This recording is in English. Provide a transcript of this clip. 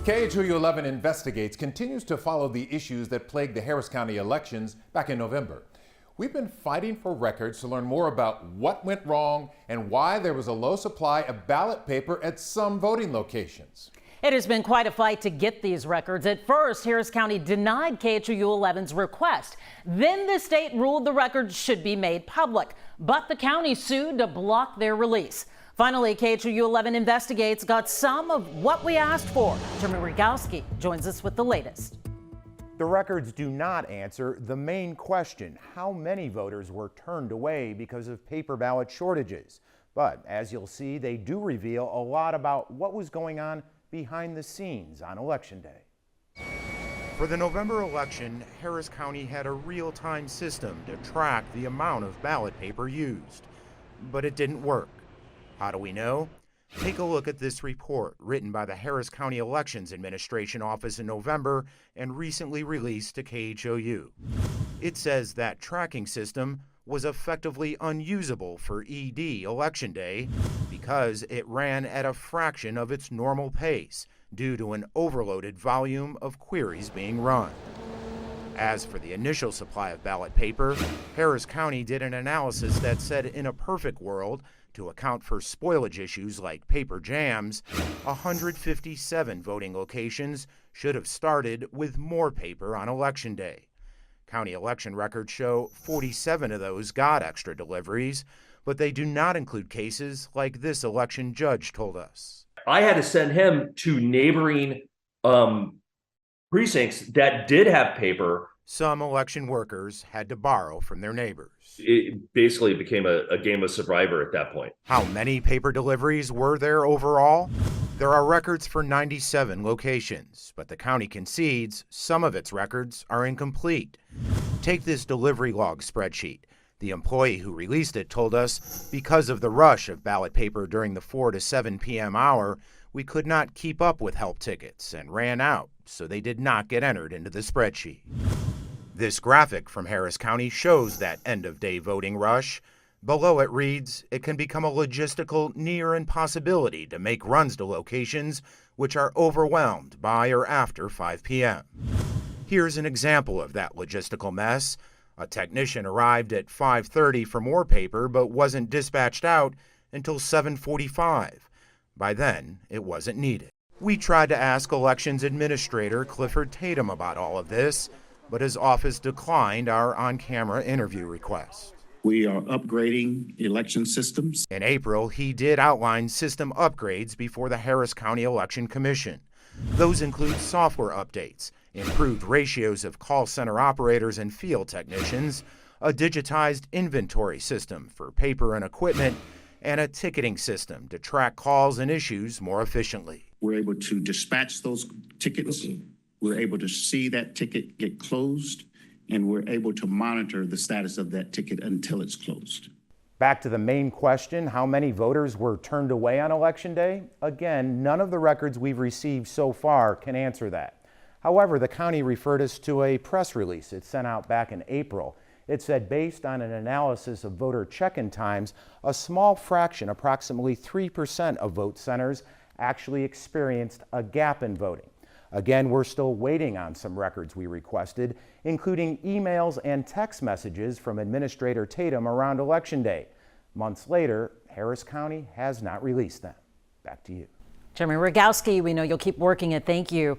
KHOU 11 Investigates continues to follow the issues that plagued the Harris County elections back in November. We've been fighting for records to learn more about what went wrong and why there was a low supply of ballot paper at some voting locations. It has been quite a fight to get these records. At first, Harris County denied KHOU 11's request. Then the state ruled the records should be made public, but the county sued to block their release. Finally, KHOU 11 Investigates got some of what we asked for. Jeremy Rogowski joins us with the latest. The records do not answer the main question: how many voters were turned away because of paper ballot shortages? But as you'll see, they do reveal a lot about what was going on behind the scenes on Election Day. For the November election, Harris County had a real-time system to track the amount of ballot paper used. But it didn't work. How do we know? Take a look at this report written by the Harris County Elections Administration Office in November and recently released to KHOU. It says that tracking system was effectively unusable for ED Election Day because it ran at a fraction of its normal pace due to an overloaded volume of queries being run. As for the initial supply of ballot paper, Harris County did an analysis that said in a perfect world, to account for spoilage issues like paper jams, 157 voting locations should have started with more paper on Election Day. County election records show 47 of those got extra deliveries, but they do not include cases like this election judge told us. I had to send him to neighboring precincts that did have paper. Some election workers had to borrow from their neighbors. It basically became a game of survivor at that point. How many paper deliveries were there overall? There are records for 97 locations, but the county concedes some of its records are incomplete. Take this delivery log spreadsheet. The employee who released it told us, because of the rush of ballot paper during the 4 to 7 p.m. hour, we could not keep up with help tickets and ran out, so they did not get entered into the spreadsheet. This graphic from Harris County shows that end-of-day voting rush. Below it reads, it can become a logistical near impossibility to make runs to locations which are overwhelmed by or after 5 p.m. Here's an example of that logistical mess. A technician arrived at 5:30 for more paper but wasn't dispatched out until 7:45. By then, it wasn't needed. We tried to ask Elections Administrator Clifford Tatum about all of this, but his office declined our on-camera interview request. We are upgrading election systems. In April, he did outline system upgrades before the Harris County Election Commission. Those include software updates, improved ratios of call center operators and field technicians, a digitized inventory system for paper and equipment, and a ticketing system to track calls and issues more efficiently. We're able to dispatch those tickets. We're able to see that ticket get closed, and we're able to monitor the status of that ticket until it's closed. Back to the main question, how many voters were turned away on Election Day? Again, none of the records we've received so far can answer that. However, the county referred us to a press release it sent out back in April. It said, based on an analysis of voter check-in times, a small fraction, approximately 3% of vote centers, actually experienced a gap in voting. Again, we're still waiting on some records we requested, including emails and text messages from Administrator Tatum around Election Day. Months later, Harris County has not released them. Back to you. Jeremy Rogowski, we know you'll keep working it. Thank you.